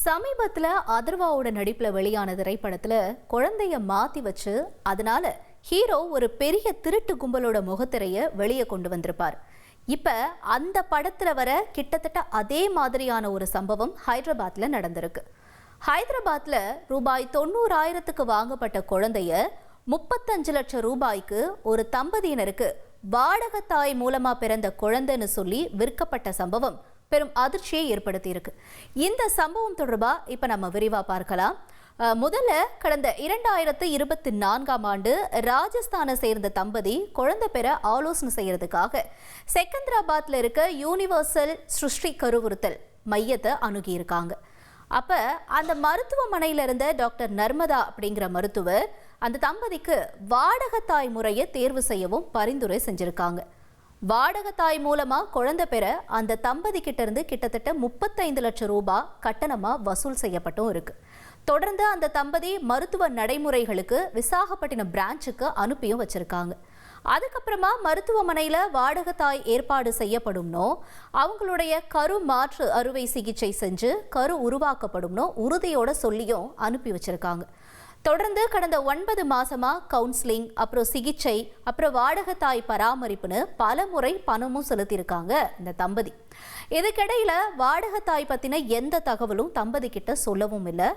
சமீபத்துல அதர்வாவோட நடிப்புல வெளியான திரைப்படத்துல குழந்தைய மாத்தி வச்சு அதனால ஹீரோ ஒரு பெரிய திருட்டு கும்பலோட முகத்திரைய வெளியே கொண்டு வந்திருப்பார். இப்ப அந்த படத்துல வர கிட்டத்தட்ட அதே மாதிரியான ஒரு சம்பவம் ஹைதராபாத்ல நடந்திருக்கு. ஹைதராபாத்ல ரூபாய் 90,000க்கு வாங்கப்பட்ட குழந்தைய 35 லட்சம் ரூபாய்க்கு ஒரு தம்பதியினருக்கு வாடகத்தாய் மூலமா பிறந்த குழந்தைன்னு சொல்லி விற்கப்பட்ட சம்பவம் பெரும் அதிர்ச்சியை ஏற்படுத்தி இருக்கு. இந்த சம்பவம் தொடர்பா இப்ப நம்ம விரிவா பார்க்கலாம். முதல்ல கடந்த 2024ஆம் ஆண்டு ராஜஸ்தானை சேர்ந்த தம்பதி குழந்தை பெற ஆலோசனை செய்யறதுக்காக செகந்திராபாத்ல இருக்க யூனிவர்சல் சிருஷ்டி கருவுறுத்தல் மையத்தை அணுகியிருக்காங்க. அப்ப அந்த மருத்துவமனையில இருந்த டாக்டர் நர்மதா அப்படிங்கிற மருத்துவர் அந்த தம்பதிக்கு வாடகத்தாய் முறையை தேர்வு செய்யவும் பரிந்துரை செஞ்சிருக்காங்க. வாடகத்தாய் மூலமா குழந்தை பெற அந்த தம்பதி கிட்ட இருந்து கிட்டத்தட்ட 35 லட்சம் ரூபாய் கட்டணமா வசூல் செய்யப்பட்டும் இருக்கு. தொடர்ந்து அந்த தம்பதி மருத்துவ நடைமுறைகளுக்கு விசாகப்பட்டினம் பிரான்ச்சுக்கு அனுப்பியும் வச்சிருக்காங்க. அதுக்கப்புறமா மருத்துவமனையில வாடகத்தாய் ஏற்பாடு செய்யப்படும்னோ அவங்களுடைய கரு மாற்று அறுவை சிகிச்சை செஞ்சு கரு உருவாக்கப்படும்னோ உறுதியோட சொல்லியும் அனுப்பி வச்சிருக்காங்க. தொடர்ந்து கடந்த 9 மாசமா கவுன்சிலிங், அப்புறம் சிகிச்சை, அப்புறம் வாடகத்தாய் பராமரிப்புன்னு பல முறை பணமும் செலுத்தியிருக்காங்க இந்த தம்பதி. இதுக்கிடையில வாடகத்தாய் பத்தின எந்த தகவலும் தம்பதி கிட்ட சொல்லவும் இல்லை.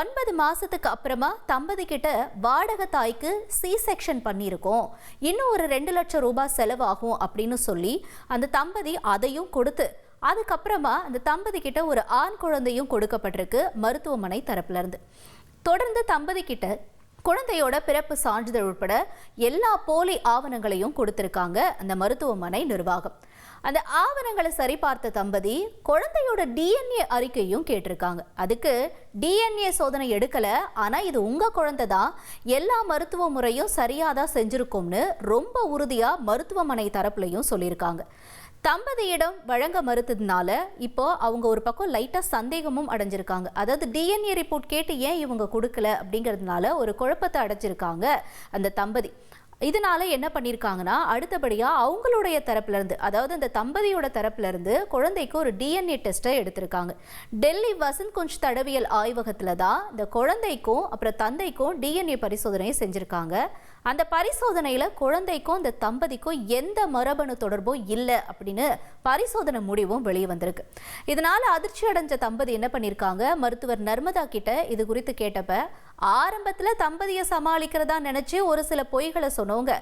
9 மாசத்துக்கு அப்புறமா தம்பதி கிட்ட வாடகத்தாய்க்கு சி செக்ஷன் பண்ணியிருக்கோம், இன்னும் ஒரு 2 லட்சம் ரூபாய் செலவாகும் அப்படின்னு சொல்லி அந்த தம்பதி அதையும் கொடுத்து அதுக்கப்புறமா அந்த தம்பதி கிட்ட ஒரு ஆண் குழந்தையும் கொடுக்கப்பட்டிருக்கு மருத்துவமனை தரப்புல இருந்து. தொடர்ந்து தம்பதி கிட்ட குழந்தையோட பிறப்பு சான்றிதழ் உட்பட எல்லா போலி ஆவணங்களையும் கொடுத்திருக்காங்க அந்த மருத்துவமனை நிர்வாகம். அந்த ஆவணங்களை சரிபார்த்த தம்பதி குழந்தையோட டிஎன்ஏ அறிக்கையும் கேட்டிருக்காங்க. அதுக்கு டிஎன்ஏ சோதனை எடுக்கல, ஆனா இது உங்க குழந்தை தான், எல்லா மருத்துவ முறையும் சரியாதான் செஞ்சிருக்கோம்னு ரொம்ப உறுதியா மருத்துவமனை தரப்புலையும் சொல்லியிருக்காங்க. தம்பதியிடம் வழங்க மறுத்ததுனால இப்போ அவங்க ஒரு பக்கம் லைட்டா சந்தேகமும் அடைஞ்சிருக்காங்க. அதாவது டிஎன்ஏ ரிப்போர்ட் கேட்டு ஏன் இவங்க கொடுக்கல அப்படிங்கிறதுனால ஒரு குழப்பத்தை அடைஞ்சிருக்காங்க அந்த தம்பதி. இதனால என்ன பண்ணியிருக்காங்கன்னா அடுத்தபடியா அவங்களுடைய தரப்புல இருந்து, அதாவது அந்த தம்பதியோட தரப்புல இருந்து குழந்தைக்கு ஒரு டிஎன்ஏ டெஸ்ட்டை எடுத்திருக்காங்க. டெல்லி வசந்த் குஞ்ச் தடவியல் ஆய்வகத்துல தான் இந்த குழந்தைக்கும் அப்புறம் தந்தைக்கும் டிஎன்ஏ பரிசோதனையை செஞ்சிருக்காங்க. அந்த பரிசோதனையில குழந்தைக்கும் இந்த தம்பதிக்கும் எந்த மரபணு தொடர்பும் இல்லை அப்படின்னு பரிசோதனை முடிவும் வெளியே வந்திருக்கு. இதனால அதிர்ச்சி அடைஞ்ச தம்பதி என்ன பண்ணியிருக்காங்க, மருத்துவர் நர்மதா கிட்ட இது குறித்து கேட்டப்ப ஆரம்பத்துல தம்பதியை சமாளிக்கிறதா நினைச்சு ஒரு சில பொய்களை சொன்னவங்க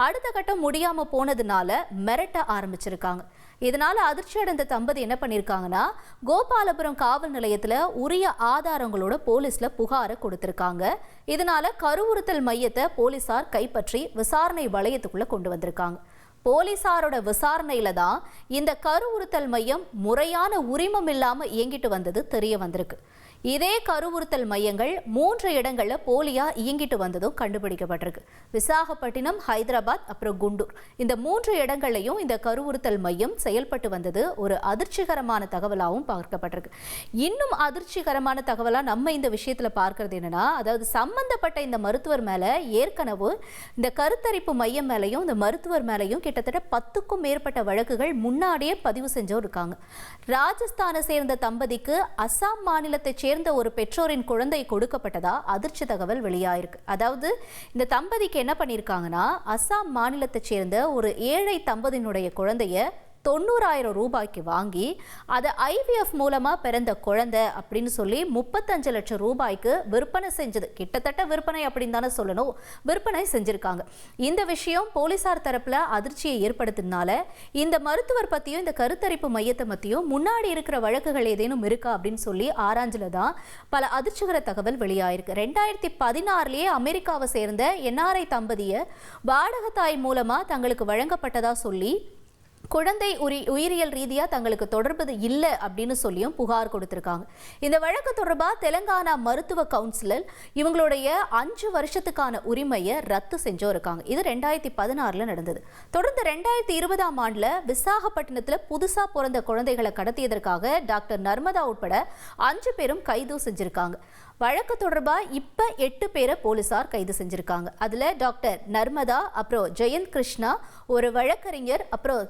அடுத்த கட்டம் முடியாம போனதுனால மிரட்ட ஆரம்பிச்சிருக்காங்க. இதனால அதிர்ச்சி அடைந்த தம்பதி என்ன பண்ணிருக்காங்கன்னா கோபாலபுரம் காவல் நிலையத்துல உரிய ஆதாரங்களோட போலீஸ்ல புகாரை கொடுத்திருக்காங்க. இதனால கருவுறுத்தல் மையத்தை போலீசார் கைப்பற்றி விசாரணை வளையத்துக்குள்ள கொண்டு வந்திருக்காங்க. போலீசாரோட விசாரணையில தான் இந்த கருவுறுத்தல் மையம் முறையான உரிமம் இல்லாம இயங்கிட்டு வந்தது தெரிய வந்திருக்கு. இதே கருவுறுத்தல் மையங்கள் 3 இடங்கள்ல போலியா இயங்கிட்டு வந்ததும் கண்டுபிடிக்கப்பட்டிருக்கு. விசாகப்பட்டினம், ஹைதராபாத், அப்புறம் குண்டூர், இந்த 3 இடங்கள்லையும் இந்த கருவுறுத்தல் மையம் செயல்பட்டு வந்தது ஒரு அதிர்ச்சிகரமான தகவலாகவும் பார்க்கப்பட்டிருக்கு. இன்னும் அதிர்ச்சிகரமான தகவலா நம்ம இந்த விஷயத்துல பார்க்கறது என்னன்னா, அதாவது சம்பந்தப்பட்ட இந்த மருத்துவர் மேல ஏற்கனவே இந்த கருத்தரிப்பு மையம் மேலையும் இந்த மருத்துவர் மேலையும் கிட்டத்தட்ட 10க்கும் மேற்பட்ட வழக்குகள் முன்னாடியே பதிவு செஞ்சோம் இருக்காங்க. ராஜஸ்தானை சேர்ந்த தம்பதிக்கு அசாம் மாநிலத்தை சேர்ந்த ஒரு பெற்றோரின் குழந்தை கொடுக்கப்பட்டதா அதிர்ச்சி தகவல் வெளியாயிருக்கு. அதாவது இந்த தம்பதிக்கு என்ன பண்ணியிருக்காங்கன்னா அசாம் மாநிலத்தை சேர்ந்த ஒரு ஏழை தம்பதியினுடைய குழந்தைய 90,000 ரூபாய்க்கு வாங்கி அதை ஐவிஎஃப் மூலமா பிறந்த குழந்தை அப்படின்னு சொல்லி 35 லட்சம் ரூபாய்க்கு விற்பனை செஞ்சது. கிட்டத்தட்ட விற்பனை அப்படின்னு தானே சொல்லணும், விற்பனை செஞ்சிருக்காங்க. இந்த விஷயம் போலீசார் தரப்புல அதிர்ச்சியை ஏற்படுத்தினால இந்த மருத்துவர் பத்தியும் இந்த கருத்தரிப்பு மையத்தை பத்தியும் முன்னாடி இருக்கிற வழக்குகள் ஏதேனும் இருக்கா அப்படின்னு சொல்லி ஆராய்ஞ்சல தான் பல அதிர்ச்சிகர தகவல் வெளியாயிருக்கு. 2016 அமெரிக்காவை சேர்ந்த என்ஆர்ஐ தம்பதியை வாடகத்தாய் மூலமா தங்களுக்கு வழங்கப்பட்டதா சொல்லி குழந்தை உயிரியல் ரீதியா தங்களுக்கு தொடர்பு இல்லை அப்படின்னு சொல்லியும் புகார் கொடுத்திருக்காங்க. இந்த வழக்கு தொடர்பா தெலங்கானா மருத்துவ கவுன்சிலர் இவங்களுடைய 5 வருஷத்துக்கான உரிமையை ரத்து செஞ்சோ இருக்காங்க. இது 2016 நடந்தது. தொடர்ந்து 2020ஆம் ஆண்டுல விசாகப்பட்டினத்துல புதுசா பிறந்த குழந்தைகளை கடத்தியதற்காக டாக்டர் நர்மதா உட்பட 5 பேரும் கைது செஞ்சிருக்காங்க. வழக்கு தொடர்பா இப்ப 8 பேரை போலீசார் கைது செஞ்சிருக்காங்க. அதுல டாக்டர் நர்மதா, அப்புறம் ஜெயந்த் கிருஷ்ணா, ஒரு வழக்கறிஞர், அப்புறம்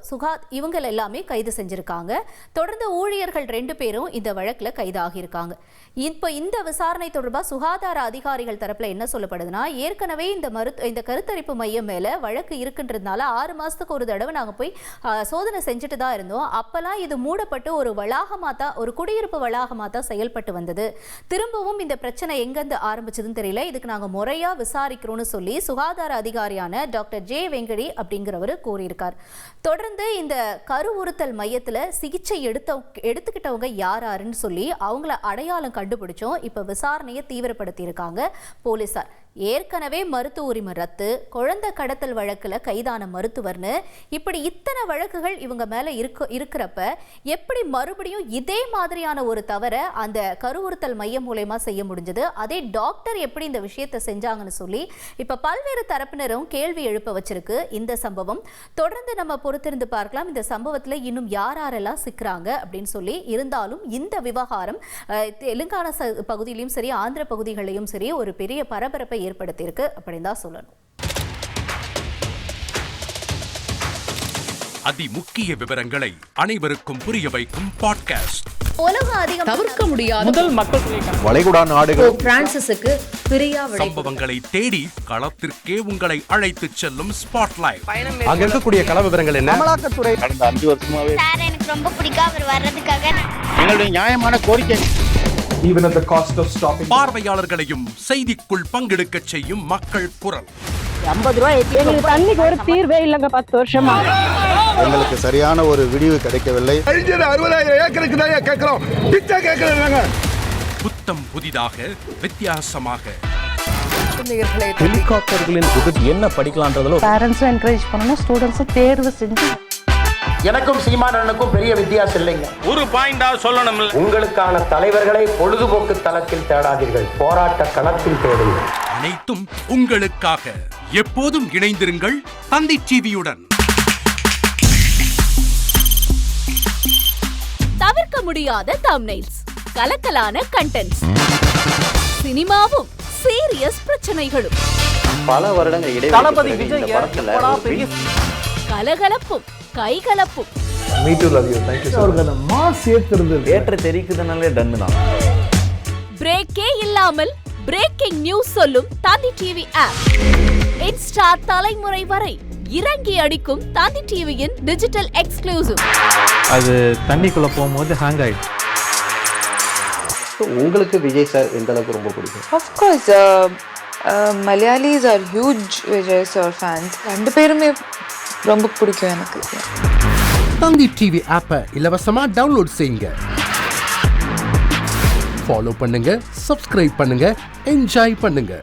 இவங்க எல்லாமே கைது செஞ்சிருக்காங்க. தொடர்ந்து ஊழியர்கள் 2 பேரும் இந்த வழக்குல கைதாகியிருக்காங்க. இப்போ இந்த விசாரணை தொடர்பாக சுகாதார அதிகாரிகள் தரப்புல என்ன சொல்லப்படுதுன்னா, ஏற்கனவே இந்த கருத்தரிப்பு மையம் மேல வழக்கு இருக்குன்றதுனால 6 மாசத்துக்கு ஒரு தடவை நாங்க போய் சோதனை செஞ்சுட்டு தான் இருந்தோம். அப்பெல்லாம் இது மூடப்பட்டு ஒரு வளாகமா தான், ஒரு குடியிருப்பு வளாகமா தான் செயல்பட்டு வந்தது. திரும்பவும் இந்த பிரச்சனை எங்கிருந்து ஆரம்பிச்சதுன்னு தெரியல. இதுக்கு நாங்க முறையா விசாரிக்கிறோம்னு சொல்லி சுகாதார அதிகாரியான டாக்டர் ஜே வெங்கடி அப்படிங்கிறவர் கூறியிருக்கார். தொடர்ந்து இந்த கருவுறுத்தல் மையத்துல சிகிச்சை எடுத்துக்கிட்டவங்க யாருன்னு சொல்லி அவங்கள அடையாளம் கண்டுபிடிச்சோம். இப்ப விசாரணையை தீவிரப்படுத்தி இருக்காங்க போலீசார். ஏற்கனவே மருத்துவ உரிமை ரத்து, குழந்தை கடத்தல் வழக்குல கைதான மருத்துவர்னு இப்படி இத்தனை வழக்குகள் இவங்க மேல இருக்கிறப்ப எப்படி மறுபடியும் இதே மாதிரியான ஒரு தவற அந்த கருவுறுத்தல் மையம் மூலமா செய்ய முடிஞ்சது? அதே டாக்டர் எப்படி இந்த விஷயத்தை செஞ்சாங்கன்னு சொல்லி இப்ப பல்வேறு தரப்பினரும் கேள்வி எழுப்ப வச்சிருக்கு இந்த சம்பவம். தொடர்ந்து நம்ம பொறுத்திருந்து பார்க்கலாம் இந்த சம்பவத்துல இன்னும் யாரெல்லாம் சிக்கிறாங்க அப்படின்னு சொல்லி. இருந்தாலும் இந்த விவகாரம் தெலுங்கானா பகுதியிலும் சரி, ஆந்திர பகுதிகளிலும் சரி ஒரு பெரிய பரபரப்பை ஏற்படுத்தியிருக்கு அப்படின்னு தான் சொல்லணும். அதிமுக்கிய விவரங்களை அனைவருக்கும் புரிய வைக்கும் பாட்காஸ்ட். உலக அதிகம் தவிர்க்க முடியாத முதல் மக்கள் வளைகுடா நாடுகள் பிரான்சிஸுக்கு பிரியா சம்பவங்களை தேடி களத்திற்கே உங்களை அழைத்து செல்லும் ஸ்பாட்லைட். அங்க இருக்கக்கூடிய கள விவரங்கள் என்ன? அமலாக்கத்துறை கடந்த 5 வருஷமாவே சார் எனக்கு ரொம்ப பிடிக்கும் அவர் வர்றதுக்காக. எங்களுடைய நியாயமான கோரிக்கை. Even at the cost of stopping. பார்வையாளர்களையும் செய்திக்குள் பங்கெடுக்க செய்யும் மக்கள் குரல். 50 ரூபாய் எங்களுக்கு தண்ணிக்கு ஒரு தீர்வே இல்லைங்க 10 வருஷமா. எங்களுக்கு சரியான ஒரு விடிவு கிடைக்கவில்லை. 60,000 ஏக்கருக்கு தான் கேட்கிறோம், பிச்சை கேட்கறாங்க. புத்தம் புதிதாக, வித்தியாசமாக ஹெலிகாப்டர்களின் உதவி என்ன படிக்கலான்றதுல பேரண்ட்ஸும் என்கரேஜ் பண்ணணும், ஸ்டூடெண்ட்ஸும் தேர்வு செஞ்சு. எனக்கும் சீமானனுக்கும் பெரிய வித்தியாசம் இல்லைங்க. ஒரு பாயிண்டா சொல்லணும். உங்களுக்கான தலைவர்களை பொழுதுபோக்கு தளத்தில் தேடாதீர்கள், போராட்ட களத்தில் தேடுங்கள். அனைத்தும் உங்களுக்காக. எப்போதும் இணைந்திருங்கள் தந்தி டிவியுடன். தவிர்க்க முடியாத தம்ப்நெயில்ஸ், கலக்கலான கண்டென்ட்ஸ், சினிமாவும் சீரியஸ் பிரச்சனைகளும், பல வருடங்கள் இடைவெளி கலகலப்பும் கைகலப்பும். Me too, love you. Thank you so much. Mass ஏத்துறது ஏற்ற தெரிக்குதுனாலே டன்னு தான். பிரேக்கே இல்லாமல் பிரேக்கிங் நியூஸ் சொல்லும் தந்தி டிவி ஆப். இன்ஸ்டா தலைமுறை வரை இறங்கி அடிக்கும் தந்தி டிவியின் டிஜிட்டல் எக்ஸ்க்ளூசிவ். அது தண்ணிக்குள்ள போகும்போது ஹேங் ஆயிடுச்சு. உங்களுக்கு விஜய் சார் எந்த அளவுக்கு ரொம்ப பிடிக்கும்? Of course, Malayalis are huge Vijay sir fans. 2 பேருமே ரொம்ப பிடிக்கும் எனக்கு. தந்தி டிவி ஆப்பை இலவசமா டவுன்லோட் செய்யுங்க. ஃபாலோ பண்ணுங்க, சப்ஸ்கிரைப் பண்ணுங்க, என்ஜாய் பண்ணுங்க.